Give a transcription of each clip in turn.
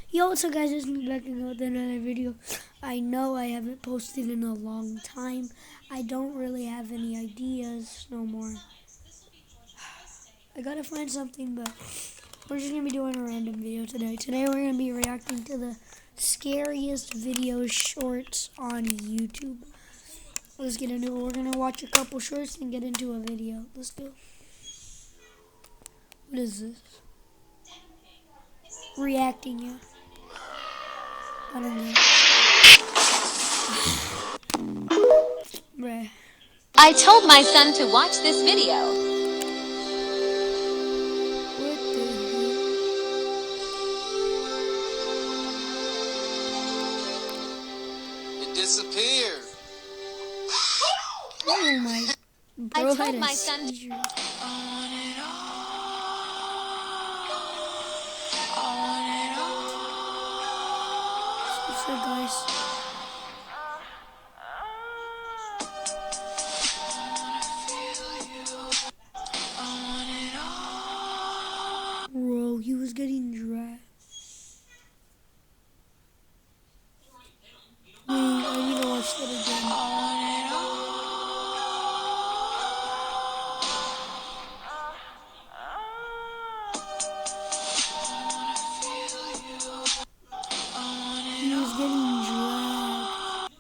Yo, what's up guys, it's me back again with another video. I know I haven't posted in a long time. I don't really have any ideas no more. I gotta find something, but we're just gonna be doing a random video today. Today we're gonna be reacting to the scariest video shorts on YouTube. Let's get into it. We're gonna watch a couple shorts and get into a video. Let's go. What is this? Reacting, yeah. I don't know. Bruh. I told my son to watch this video. What the It disappeared. Oh my. Bro, I told my son to... What's up, guys? Bro, he was getting dragged. Wait, I need to watch that again. He was getting dragged.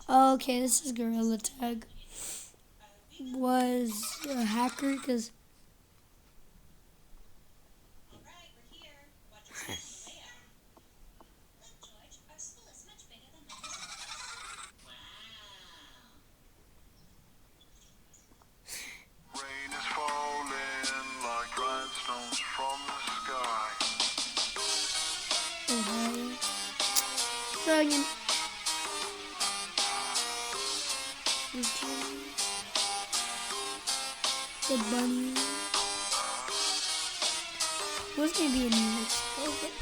Oh, okay, this is Gorilla Tag. Was a hacker, because... Ohio. Dragon. The bunny. What's gonna be a new okay.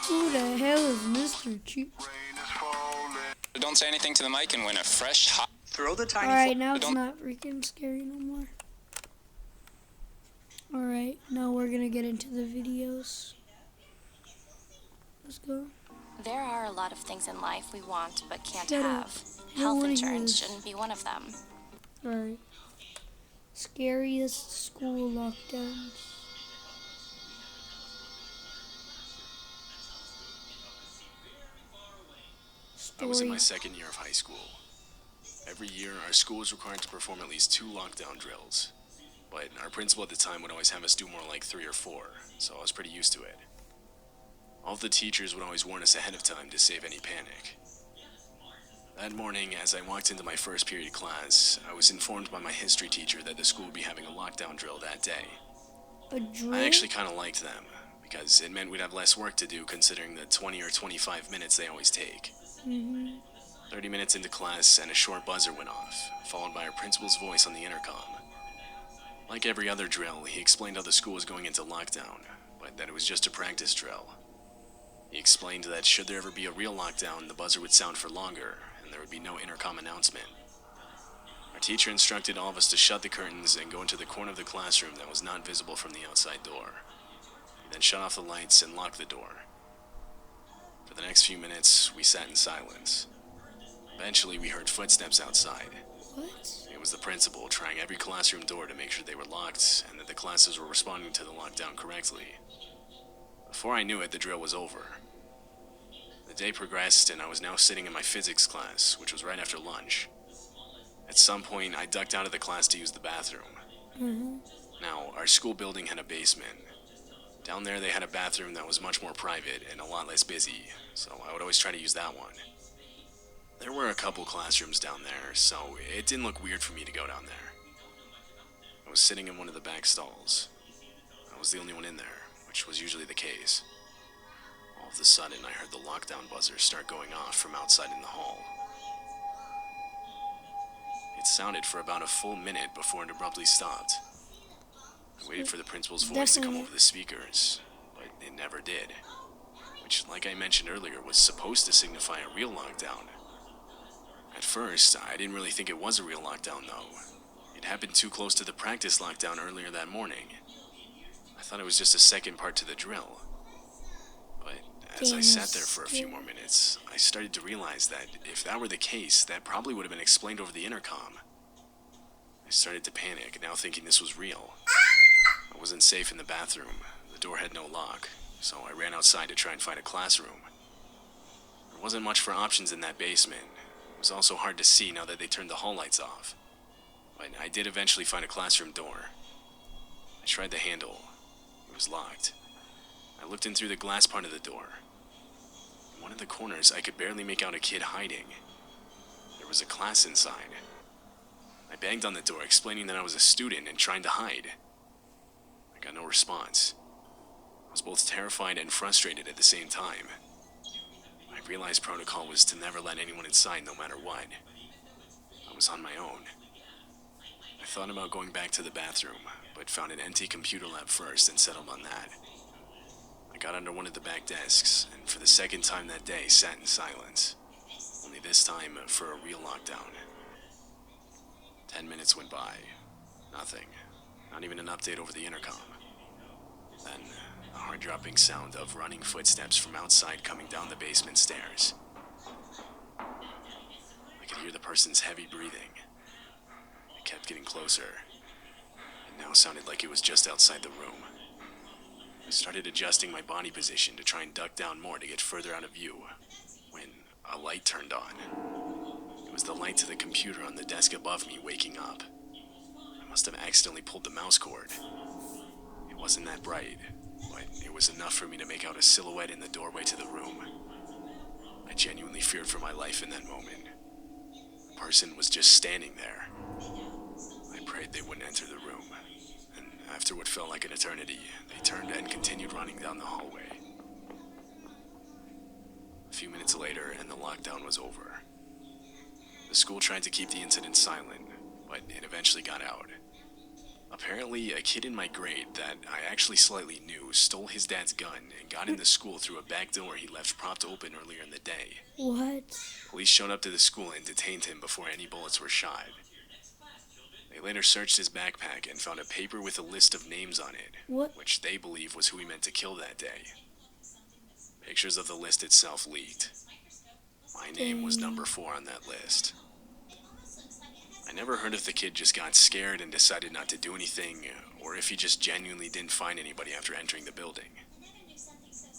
Who the hell is Mr. Cheap? Don't say anything to the mic and win a fresh hot. Throw the tiny. Alright, now it's not freaking scary no more. Alright, now we're gonna get into the videos. Let's go. There are a lot of things in life we want but can't Shut up. have. I don't Health wanna hear insurance this. shouldn't be one of them. Alright. Scariest school lockdowns. I was in my Story. second year of high school. Every year, our school was required to perform at least 2 lockdown drills. But our principal at the time would always have us do more like 3 or 4, so I was pretty used to it. All of the teachers would always warn us ahead of time to save any panic. That morning, as I walked into my first period class, I was informed by my history teacher that the school would be having a lockdown drill that day. A drill? I actually kind of liked them, because it meant we'd have less work to do considering the 20 or 25 minutes they always take. 30 minutes into class and a short buzzer went off, followed by our principal's voice on the intercom. Like every other drill, he explained how the school was going into lockdown, but that it was just a practice drill. He explained that should there ever be a real lockdown, the buzzer would sound for longer, and there would be no intercom announcement. Our teacher instructed all of us to shut the curtains and go into the corner of the classroom that was not visible from the outside door. He then shut off the lights and locked the door. For the next few minutes, we sat in silence. Eventually, we heard footsteps outside. What? It was the principal trying every classroom door to make sure they were locked and that the classes were responding to the lockdown correctly. Before I knew it, the drill was over. The day progressed, and I was now sitting in my physics class, which was right after lunch. At some point, I ducked out of the class to use the bathroom. Now, our school building had a basement. Down there, they had a bathroom that was much more private and a lot less busy, so I would always try to use that one. There were a couple classrooms down there, so it didn't look weird for me to go down there. I was sitting in one of the back stalls. I was the only one in there, which was usually the case. All of a sudden, I heard the lockdown buzzer start going off from outside in the hall. It sounded for about a full minute before it abruptly stopped. I waited for the principal's voice to come over the speakers, but it never did. Which, like I mentioned earlier, was supposed to signify a real lockdown. At first, I didn't really think it was a real lockdown, though. It happened too close to the practice lockdown earlier that morning. I thought it was just a second part to the drill. But as I sat there for a few more minutes, I started to realize that if that were the case, that probably would have been explained over the intercom. I started to panic, now thinking this was real. I wasn't safe in the bathroom. The door had no lock, so I ran outside to try and find a classroom. There wasn't much for options in that basement. It was also hard to see now that they turned the hall lights off. But I did eventually find a classroom door. I tried the handle. It was locked. I looked in through the glass part of the door. In one of the corners, I could barely make out a kid hiding. There was a class inside. I banged on the door, explaining that I was a student and trying to hide. I got no response. I was both terrified and frustrated at the same time. I realized protocol was to never let anyone inside no matter what. I was on my own. I thought about going back to the bathroom, but found an empty computer lab first and settled on that. I got under one of the back desks, and for the second time that day sat in silence. Only this time for a real lockdown. 10 minutes went by. Nothing. Not even an update over the intercom. Then, a heart-dropping sound of running footsteps from outside coming down the basement stairs. I could hear the person's heavy breathing. It kept getting closer. It now sounded like it was just outside the room. I started adjusting my body position to try and duck down more to get further out of view, when a light turned on. It was the light to the computer on the desk above me waking up. I must have accidentally pulled the mouse cord. It wasn't that bright, but it was enough for me to make out a silhouette in the doorway to the room. I genuinely feared for my life in that moment. The person was just standing there. I prayed they wouldn't enter the room, and after what felt like an eternity, they turned and continued running down the hallway. A few minutes later, and the lockdown was over. The school tried to keep the incident silent, but it eventually got out. Apparently, a kid in my grade that I actually slightly knew stole his dad's gun and got into school through a back door he left propped open earlier in the day. What? Police showed up to the school and detained him before any bullets were shot. They later searched his backpack and found a paper with a list of names on it, What? which they believe was who he meant to kill that day. Pictures of the list itself leaked. My name was number 4 on that list. I never heard if the kid just got scared and decided not to do anything, or if he just genuinely didn't find anybody after entering the building.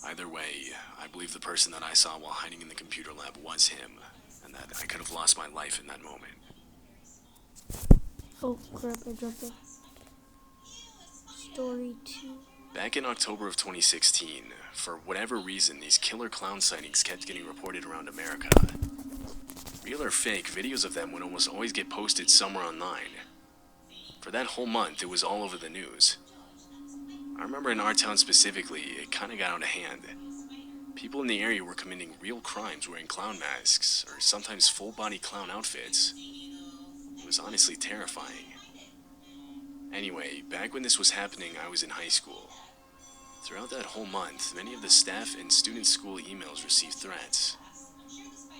Either way, I believe the person that I saw while hiding in the computer lab was him, and that I could have lost my life in that moment. Oh crap, I dropped it. Story 2. Back in October of 2016, for whatever reason, these killer clown sightings kept getting reported around America. Real or fake, videos of them would almost always get posted somewhere online. For that whole month, it was all over the news. I remember in our town specifically, it kinda got out of hand. People in the area were committing real crimes wearing clown masks, or sometimes full-body clown outfits. It was honestly terrifying. Anyway, back when this was happening, I was in high school. Throughout that whole month, many of the staff and student school emails received threats.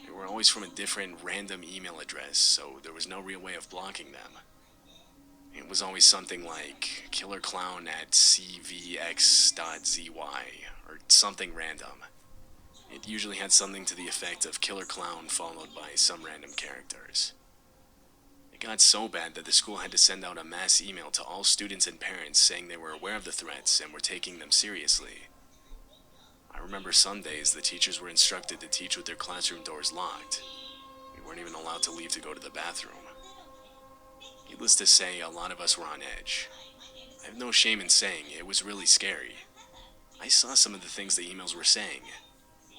They were always from a different random email address, so there was no real way of blocking them. It was always something like killerclown@cvx.zy or something random. It usually had something to the effect of killer clown followed by some random characters. It got so bad that the school had to send out a mass email to all students and parents saying they were aware of the threats and were taking them seriously. I remember some days the teachers were instructed to teach with their classroom doors locked. We weren't even allowed to leave to go to the bathroom. Needless to say, a lot of us were on edge. I have no shame in saying it was really scary. I saw some of the things the emails were saying.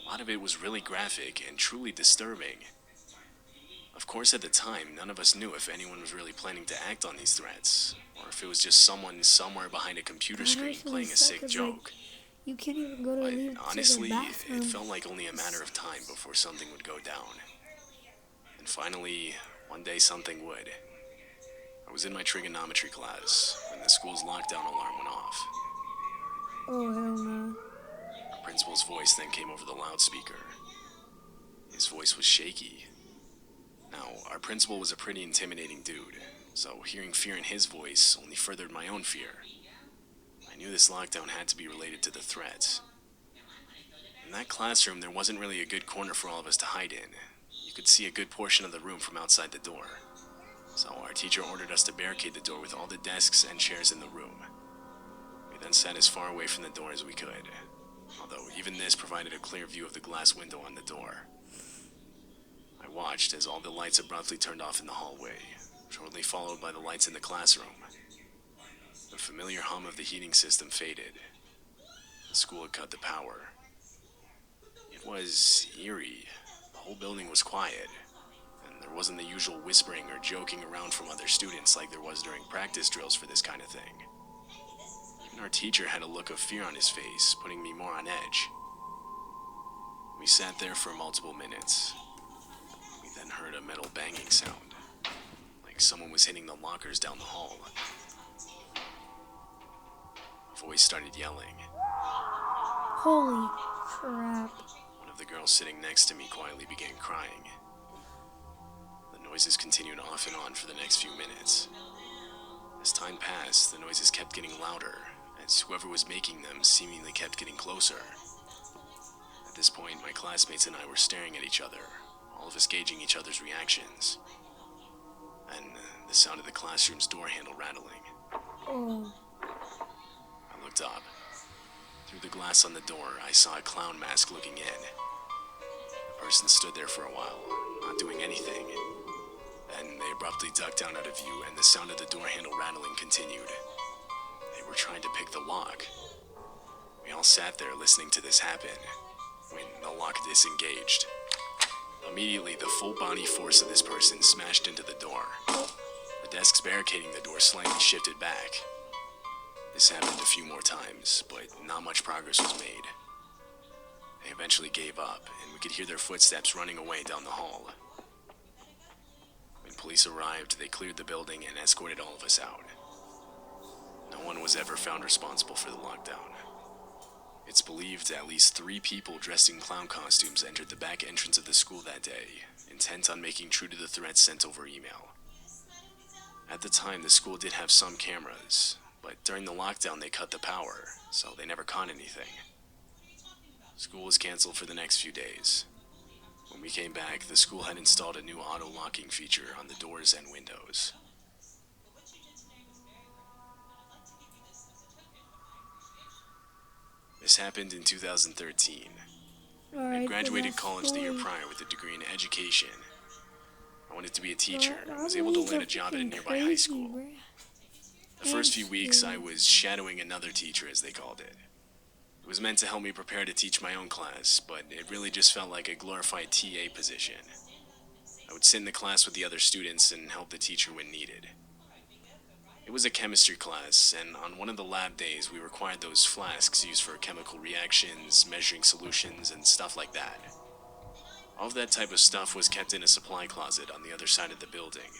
A lot of it was really graphic and truly disturbing. Of course, at the time, none of us knew if anyone was really planning to act on these threats, or if it was just someone somewhere behind a computer screen playing a sick joke. You can't even go to But leave honestly, to the bathroom. it felt like only a matter of time before something would go down. And finally, one day something would. I was in my trigonometry class when the school's lockdown alarm went off. Oh, hell no. Our principal's voice then came over the loudspeaker. His voice was shaky. Now, our principal was a pretty intimidating dude. so hearing fear in his voice only furthered my own fear. I knew this lockdown had to be related to the threats. In that classroom, there wasn't really a good corner for all of us to hide in. You could see a good portion of the room from outside the door. So our teacher ordered us to barricade the door with all the desks and chairs in the room. We then sat as far away from the door as we could, although even this provided a clear view of the glass window on the door. I watched as all the lights abruptly turned off in the hallway, shortly followed by the lights in the classroom. The familiar hum of the heating system faded. The school had cut the power. It was eerie. The whole building was quiet, and there wasn't the usual whispering or joking around from other students like there was during practice drills for this kind of thing. Even our teacher had a look of fear on his face, putting me more on edge. We sat there for multiple minutes. We then heard a metal banging sound, like someone was hitting the lockers down the hall. A voice started yelling. Holy crap. One of the girls sitting next to me quietly began crying. The noises continued off and on for the next few minutes. As time passed, the noises kept getting louder, as whoever was making them seemingly kept getting closer. At this point, my classmates and I were staring at each other, all of us gauging each other's reactions. And the sound of the classroom's door handle rattling. Oh. I looked up. Through the glass on the door, I saw a clown mask looking in. The person stood there for a while, not doing anything. Then they abruptly ducked down out of view, and the sound of the door handle rattling continued. They were trying to pick the lock. We all sat there listening to this happen, when the lock disengaged. Immediately, the full body force of this person smashed into the door. The desks barricading the door slightly shifted back. This happened a few more times, but not much progress was made. They eventually gave up, and we could hear their footsteps running away down the hall. When police arrived, they cleared the building and escorted all of us out. No one was ever found responsible for the lockdown. It's believed at least 3 people dressed in clown costumes entered the back entrance of the school that day, intent on making true to the threats sent over email. At the time, the school did have some cameras, but during the lockdown they cut the power, so they never caught anything. School was canceled for the next few days. When we came back, the school had installed a new auto-locking feature on the doors and windows. This happened in 2013. I graduated college the year prior with a degree in education. I wanted to be a teacher and was able to land a job at a nearby high school. The first few weeks, I was shadowing another teacher, as they called it. It was meant to help me prepare to teach my own class, but it really just felt like a glorified TA position. I would sit in the class with the other students and help the teacher when needed. It was a chemistry class, and on one of the lab days, we required those flasks used for chemical reactions, measuring solutions, and stuff like that. All of that type of stuff was kept in a supply closet on the other side of the building.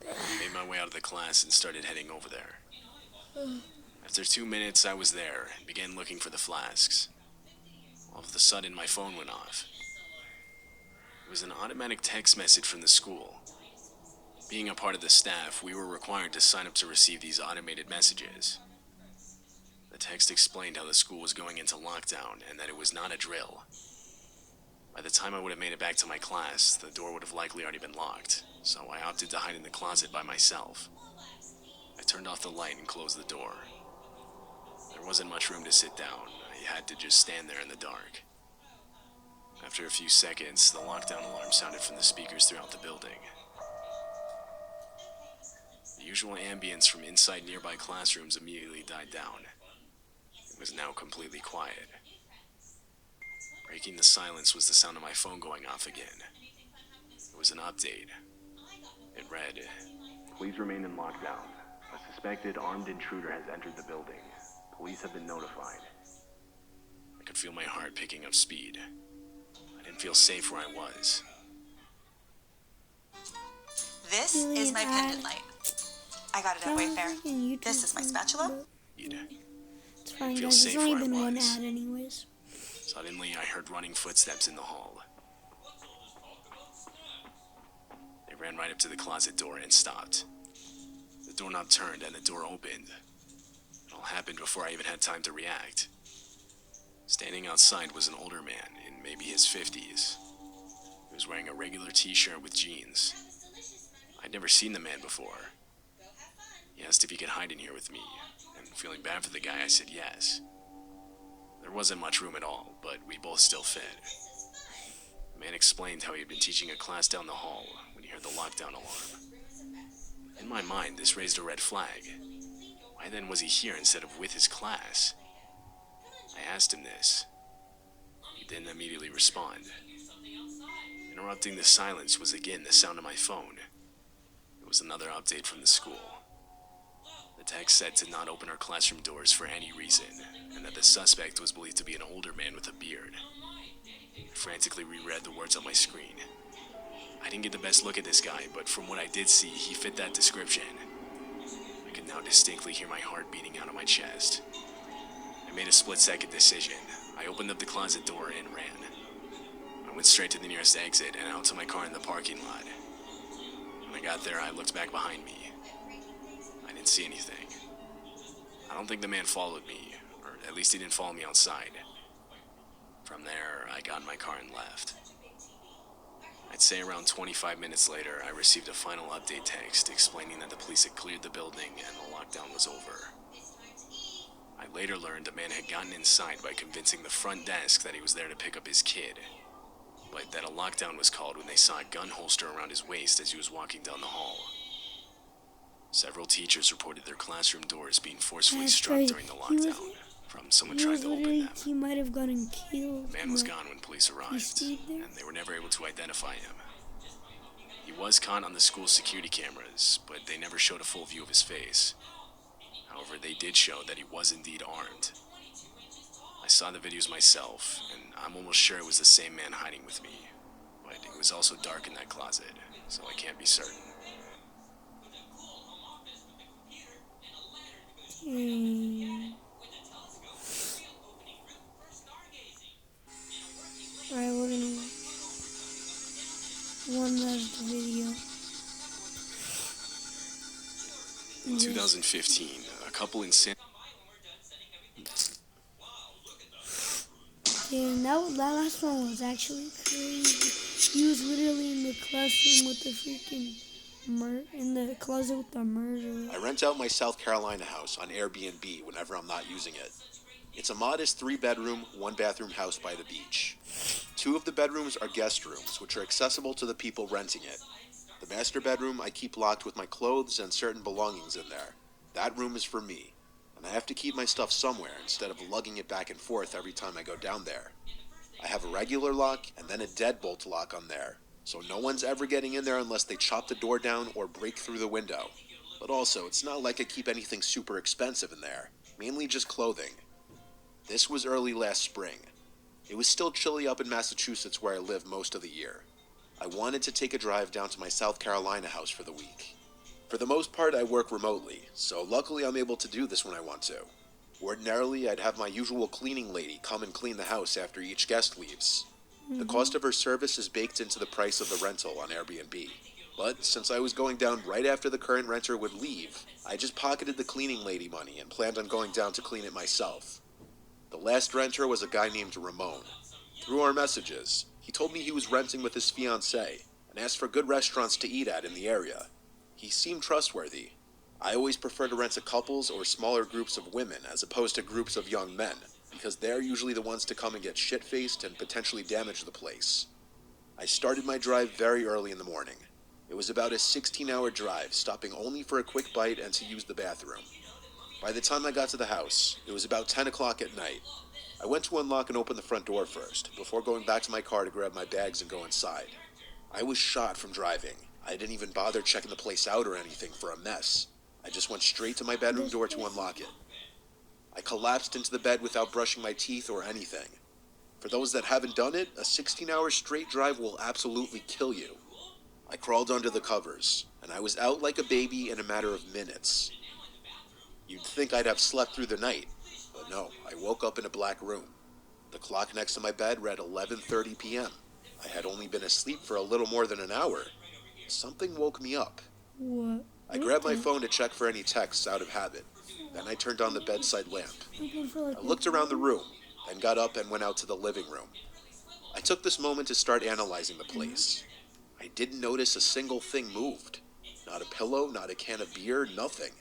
I made my way out of the class and started heading over there. After 2 minutes, I was there and began looking for the flasks. All of a sudden, my phone went off. It was an automatic text message from the school. Being a part of the staff, we were required to sign up to receive these automated messages. The text explained how the school was going into lockdown and that it was not a drill. By the time I would have made it back to my class, the door would have likely already been locked, so I opted to hide in the closet by myself. I turned off the light and closed the door. There wasn't much room to sit down. I had to just stand there in the dark. After a few seconds, the lockdown alarm sounded from the speakers throughout the building. The usual ambience from inside nearby classrooms immediately died down. It was now completely quiet. Breaking the silence was the sound of my phone going off again. It was an update. It read, "Please remain in lockdown. A suspected armed intruder has entered the building. Police have been notified." I could feel my heart picking up speed. I didn't feel safe where I was. This Really is my bad. pendant light. I got it at Wayfair. This is my spatula. It's fine, feel guys. There's safe only where I been one was. ad anyways. Suddenly, I heard running footsteps in the hall. They ran right up to the closet door and stopped. doorknob turned and the door opened. It all happened before I even had time to react. Standing outside was an older man in maybe his 50s. He was wearing a regular t-shirt with jeans. I'd never seen the man before. He asked if he could hide in here with me, and feeling bad for the guy, I said yes. There wasn't much room at all, but we both still fit. The man explained how he had been teaching a class down the hall when he heard the lockdown alarm. In my mind, this raised a red flag. Why then was he here instead of with his class? I asked him this. He didn't immediately respond. Interrupting the silence was again the sound of my phone. It was another update from the school. The text said to not open our classroom doors for any reason, and that the suspect was believed to be an older man with a beard. I frantically reread the words on my screen. I didn't get the best look at this guy, but from what I did see, he fit that description. I could now distinctly hear my heart beating out of my chest. I made a split-second decision. I opened up the closet door and ran. I went straight to the nearest exit and out to my car in the parking lot. When I got there, I looked back behind me. I didn't see anything. I don't think the man followed me, or at least he didn't follow me outside. From there, I got in my car and left. I'd say around 25 minutes later, I received a final update text explaining that the police had cleared the building and the lockdown was over. I later learned a man had gotten inside by convincing the front desk that he was there to pick up his kid, but that a lockdown was called when they saw a gun holster around his waist as he was walking down the hall. Several teachers reported their classroom doors being forcefully struck during the lockdown from someone trying to open them. He might have gotten killed. The man was gone when police arrived, and they were never able to identify him. He was caught on the school's security cameras, but they never showed a full view of his face. However, they did show that he was indeed armed. I saw the videos myself, and I'm almost sure it was the same man hiding with me, but it was also dark in that closet, so I can't be certain. Alright, we're gonna one last video. In 2015, a couple in San... And that last one was actually crazy. He was literally in the classroom with the freaking in the closet with the murderer. I rent out my South Carolina house on Airbnb whenever I'm not using it. It's a modest 3-bedroom, 1-bathroom house by the beach. 2 of the bedrooms are guest rooms, which are accessible to the people renting it. The master bedroom I keep locked with my clothes and certain belongings in there. That room is for me, and I have to keep my stuff somewhere instead of lugging it back and forth every time I go down there. I have a regular lock and then a deadbolt lock on there, so no one's ever getting in there unless they chop the door down or break through the window. But also, it's not like I keep anything super expensive in there, mainly just clothing. This was early last spring. It was still chilly up in Massachusetts where I live most of the year. I wanted to take a drive down to my South Carolina house for the week. For the most part, I work remotely, so luckily I'm able to do this when I want to. Ordinarily, I'd have my usual cleaning lady come and clean the house after each guest leaves. The cost of her service is baked into the price of the rental on Airbnb. But since I was going down right after the current renter would leave, I just pocketed the cleaning lady money and planned on going down to clean it myself. The last renter was a guy named Ramon. Through our messages, he told me he was renting with his fiancée and asked for good restaurants to eat at in the area. He seemed trustworthy. I always prefer to rent to couples or smaller groups of women as opposed to groups of young men, because they're usually the ones to come and get shit-faced and potentially damage the place. I started my drive very early in the morning. It was about a 16-hour drive, stopping only for a quick bite and to use the bathroom. By the time I got to the house, it was about 10 o'clock at night. I went to unlock and open the front door first, before going back to my car to grab my bags and go inside. I was shot from driving. I didn't even bother checking the place out or anything for a mess. I just went straight to my bedroom door to unlock it. I collapsed into the bed without brushing my teeth or anything. For those that haven't done it, a 16-hour straight drive will absolutely kill you. I crawled under the covers, and I was out like a baby in a matter of minutes. You'd think I'd have slept through the night, but no, I woke up in a black room. The clock next to my bed read 11:30 p.m. I had only been asleep for a little more than an hour. Something woke me up. What? I grabbed my phone to check for any texts out of habit. Then I turned on the bedside lamp. I looked around the room, then got up and went out to the living room. I took this moment to start analyzing the place. I didn't notice a single thing moved. Not a pillow, not a can of beer, nothing.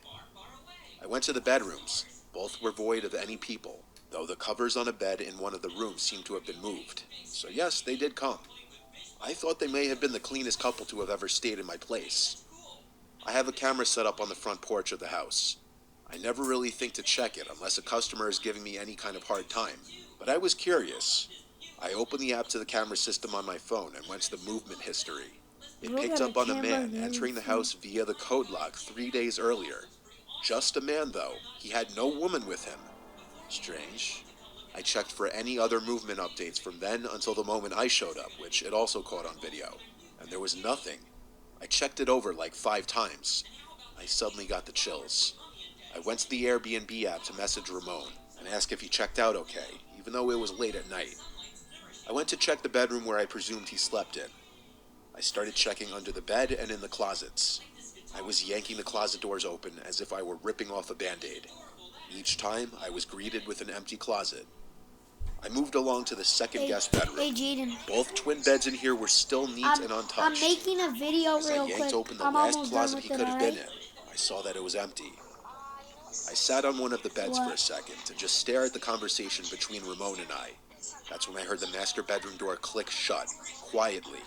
I went to the bedrooms. Both were void of any people, though the covers on a bed in one of the rooms seemed to have been moved. So yes, they did come. I thought they may have been the cleanest couple to have ever stayed in my place. I have a camera set up on the front porch of the house. I never really think to check it unless a customer is giving me any kind of hard time, but I was curious. I opened the app to the camera system on my phone and went to the movement history. It picked up on a man entering the house via the code lock 3 days earlier. Just a man, though. He had no woman with him. Strange. I checked for any other movement updates from then until the moment I showed up, which it also caught on video, and there was nothing. I checked it over like 5 times. I suddenly got the chills. I went to the Airbnb app to message Ramon and ask if he checked out okay, even though it was late at night. I went to check the bedroom where I presumed he slept in. I started checking under the bed and in the closets. I was yanking the closet doors open as if I were ripping off a Band-Aid. Each time, I was greeted with an empty closet. I moved along to the second guest bedroom. Hey, Jaden. Both twin beds in here were still neat and untouched. I'm making a video As real I yanked quick. open the I'm last almost closet done he with could it, have been alright? in, I saw that it was empty. I sat on one of the beds for a second to just stare at the conversation between Ramon and I. That's when I heard the master bedroom door click shut, quietly,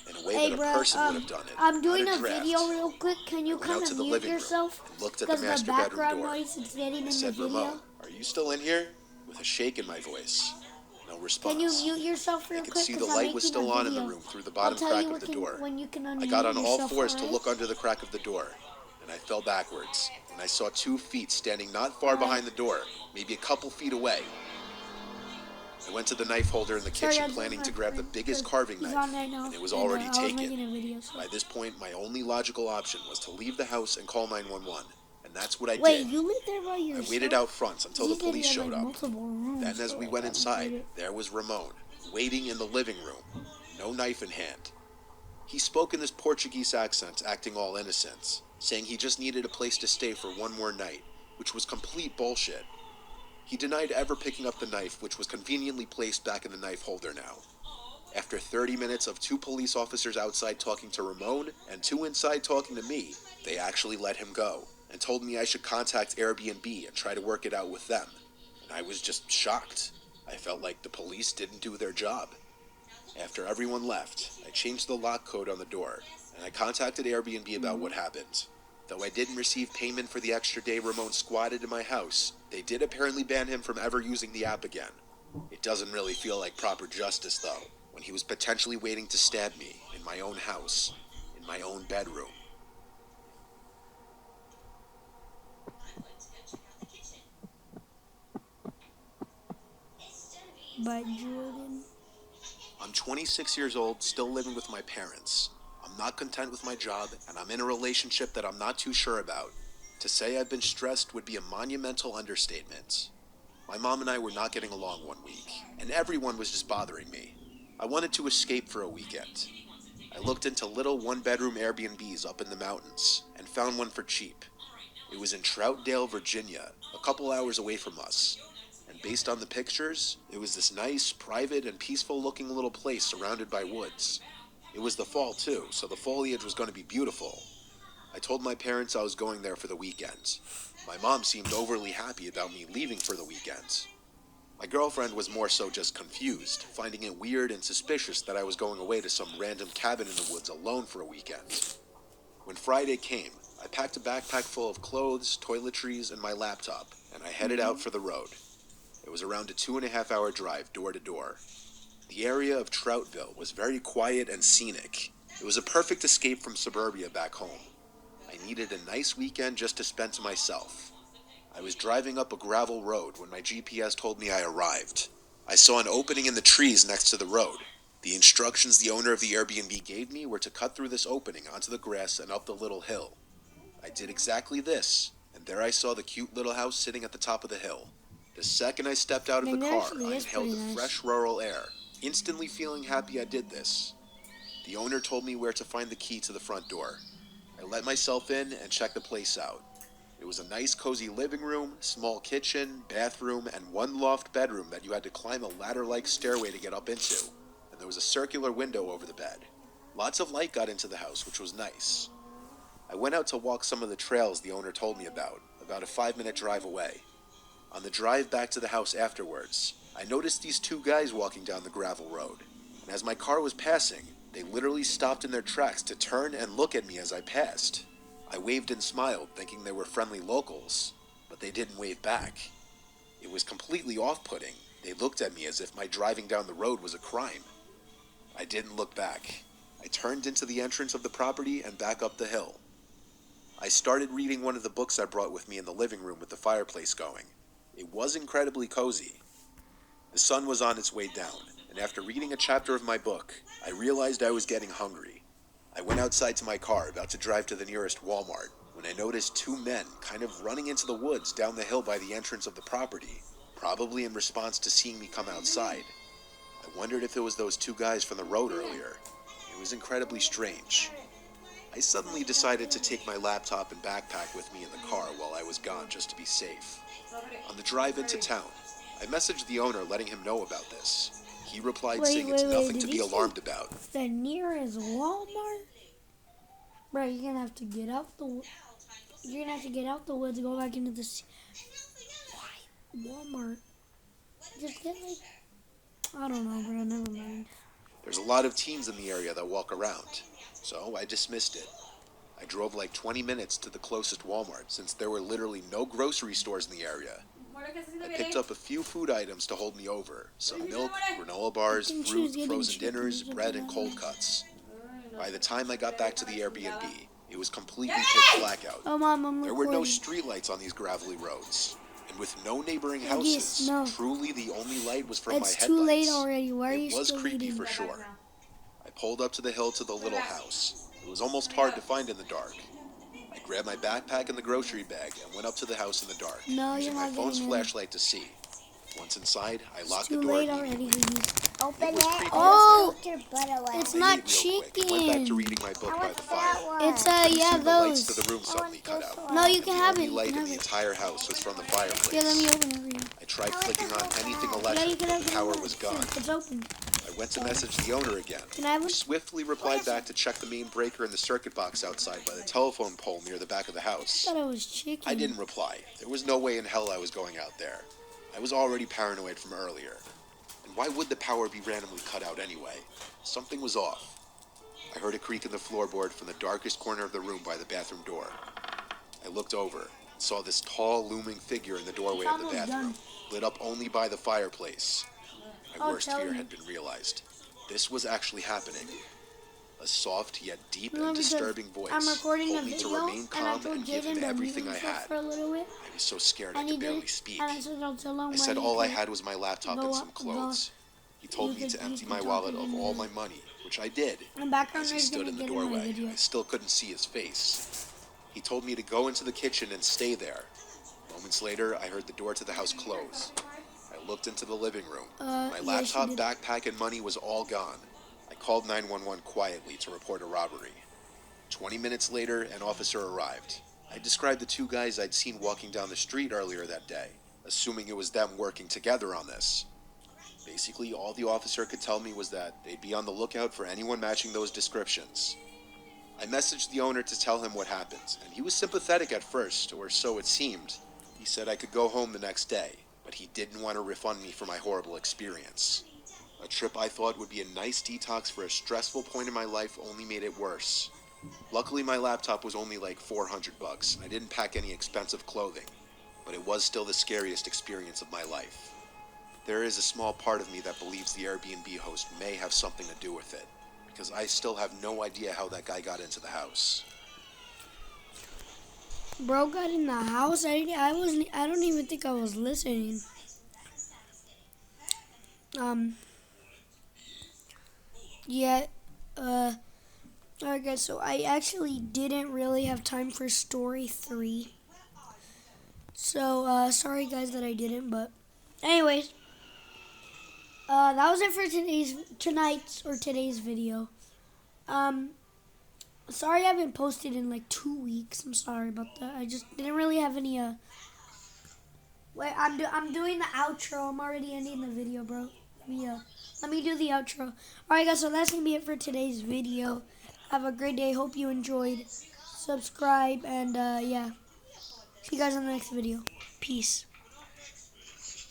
in a way that a person would have done it. I'm doing not a draft. video real quick. Can you I went kind out of to the mute living room yourself? and looked at the Because the master bedroom background door. noise is getting I in the said, video. Ramon, are you still in here? With a shake in my voice. No response. Can you mute yourself real I could quick? see the 'Cause I'm light was making a still on in the video. room through the I'll bottom tell crack you of the door. when you can I unmute got on all yourself, fours to alright? look under the crack of the door, and I fell backwards, and I saw 2 feet standing not far behind the door, maybe a couple feet away. I went to the knife holder in the kitchen planning to grab the biggest carving knife, and it was already taken. By this point, my only logical option was to leave the house and call 911, and that's what I Wait, did. you live there by yourself? I waited out front until the You said you police had, showed like, up. multiple rooms, Then as so we I went haven't inside, played it. there was Ramon, waiting in the living room, no knife in hand. He spoke in this Portuguese accent, acting all innocent, saying he just needed a place to stay for one more night, which was complete bullshit. He denied ever picking up the knife, which was conveniently placed back in the knife holder now. After 30 minutes of 2 police officers outside talking to Ramon and 2 inside talking to me, they actually let him go and told me I should contact Airbnb and try to work it out with them. And I was just shocked. I felt like the police didn't do their job. After everyone left, I changed the lock code on the door, and I contacted Airbnb about what happened. Though I didn't receive payment for the extra day Ramon squatted in my house, they did apparently ban him from ever using the app again. It doesn't really feel like proper justice, though, when he was potentially waiting to stab me in my own house, in my own bedroom. By Jordan. I'm 26 years old, still living with my parents. I'm not content with my job, and I'm in a relationship that I'm not too sure about. To say I've been stressed would be a monumental understatement. My mom and I were not getting along one week, and everyone was just bothering me. I wanted to escape for a weekend. I looked into little one-bedroom Airbnbs up in the mountains, and found one for cheap. It was in Troutdale, Virginia, a couple hours away from us. And based on the pictures, it was this nice, private, and peaceful-looking little place surrounded by woods. It was the fall, too, so the foliage was going to be beautiful. I told my parents I was going there for the weekend. My mom seemed overly happy about me leaving for the weekend. My girlfriend was more so just confused, finding it weird and suspicious that I was going away to some random cabin in the woods alone for a weekend. When Friday came, I packed a backpack full of clothes, toiletries, and my laptop, and I headed out for the road. It was around a 2.5-hour drive door to door. The area of Troutville was very quiet and scenic. It was a perfect escape from suburbia back home. I needed a nice weekend just to spend to myself. I was driving up a gravel road when my GPS told me I arrived. I saw an opening in the trees next to the road. The instructions the owner of the Airbnb gave me were to cut through this opening onto the grass and up the little hill. I did exactly this, and there I saw the cute little house sitting at the top of the hill. The second I stepped out of the car, I inhaled the fresh rural air, instantly feeling happy I did this. The owner told me where to find the key to the front door. I let myself in and checked the place out. It was a nice cozy living room, small kitchen, bathroom, and one loft bedroom that you had to climb a ladder-like stairway to get up into, and there was a circular window over the bed. Lots of light got into the house, which was nice. I went out to walk some of the trails the owner told me about a 5-minute drive away. On the drive back to the house afterwards, I noticed these two guys walking down the gravel road, and as my car was passing, they literally stopped in their tracks to turn and look at me as I passed. I waved and smiled, thinking they were friendly locals, but they didn't wave back. It was completely off-putting. They looked at me as if my driving down the road was a crime. I didn't look back. I turned into the entrance of the property and back up the hill. I started reading one of the books I brought with me in the living room with the fireplace going. It was incredibly cozy. The sun was on its way down, and after reading a chapter of my book, I realized I was getting hungry. I went outside to my car, about to drive to the nearest Walmart, when I noticed two men kind of running into the woods down the hill by the entrance of the property, probably in response to seeing me come outside. I wondered if it was those two guys from the road earlier. It was incredibly strange. I suddenly decided to take my laptop and backpack with me in the car while I was gone just to be safe. On the drive into town, I messaged the owner letting him know about this. He replied saying it's nothing to be alarmed about. The nearest Walmart? Bro, you're gonna have to get out the woods, go back into the why Walmart? Just get like, I don't know, bro. Never mind. There's a lot of teens in the area that walk around, so I dismissed it. I drove like 20 minutes to the closest Walmart since there were literally no grocery stores in the area. I picked up a few food items to hold me over. Some milk, granola bars, fruit, frozen dinners, bread, and cold cuts. By the time I got back to the Airbnb, it was completely pitch black out. Oh, Mom, I'm There were no recording. streetlights on these gravelly roads. And with no neighboring houses, truly the only light was from my headlights. It's too late already. Why are you It was still creepy eating? for sure. I pulled up to the hill to the little house. It was almost hard to find in the dark. I grabbed my backpack and the grocery bag and went up to the house in the dark, No, using you're my not phone's getting in. flashlight to see. Once inside, I locked the Too door late immediately. already. Open It was it. creepy. Oh, Your butt away. it's I not ate real quick and went back to chicken. reading my book by the That fire. one. It's Pretty yeah, soon the lights those. to the room suddenly cut out. No, you And can the have only it. light You in can the have it. entire house was from the fireplace. Yeah, let me open it for you. I tried clicking on anything Yeah, you electric, can but have the it. power was gone. It's open. I went to message the owner again. Can I have He it? swiftly replied back to check the main breaker in the circuit box outside by the telephone pole near the back of the house. I thought it was chicken. I didn't reply. There was no way in hell I was going out there. I was already paranoid from earlier. And why would the power be randomly cut out anyway? Something was off. I heard a creak in the floorboard from the darkest corner of the room by the bathroom door. I looked over and saw this tall, looming figure in the doorway of the almost bathroom, done. lit up only by the fireplace. My Oh, worst tell fear me. had been realized. This was actually happening. A soft yet deep No, and because disturbing voice I'm recording a told me to video, remain and I calm told and give him Jaden to everything mute I himself had. for a little bit, I was so scared I and he could did. barely speak. And I said I'll tell him I when said he all I can had was my laptop go and some up- clothes. He told me you to could- empty you my could wallet talk of to all him. my money, which I did. And background As he is stood gonna in the get in my doorway, video. I still couldn't see his face. He told me to go into the kitchen and stay there. Moments later, I heard the door to the house close. I looked into the living room. My yes, laptop, you did. backpack, and money was all gone. I called 911 quietly to report a robbery. 20 minutes later, an officer arrived. I described the two guys I'd seen walking down the street earlier that day, assuming it was them working together on this. Basically, all the officer could tell me was that they'd be on the lookout for anyone matching those descriptions. I messaged the owner to tell him what happened, and he was sympathetic at first, or so it seemed. He said I could go home the next day, but he didn't want to refund me for my horrible experience. A trip I thought would be a nice detox for a stressful point in my life only made it worse. Luckily, my laptop was only like $400, and I didn't pack any expensive clothing, but it was still the scariest experience of my life. There is a small part of me that believes the Airbnb host may have something to do with it, because I still have no idea how that guy got into the house. Bro got in the house. I don't even think I was listening. Yeah. Alright guys, so I actually didn't really have time for story 3. So, sorry guys that I didn't, but anyways. That was it for today's video. Sorry I haven't posted in like 2 weeks. I'm sorry about that. I just didn't really have any Wait, I'm doing the outro. I'm already ending the video, bro. Let me do the outro. All right, guys. So that's gonna be it for today's video. Have a great day. Hope you enjoyed. Subscribe and yeah. See you guys in the next video. Peace.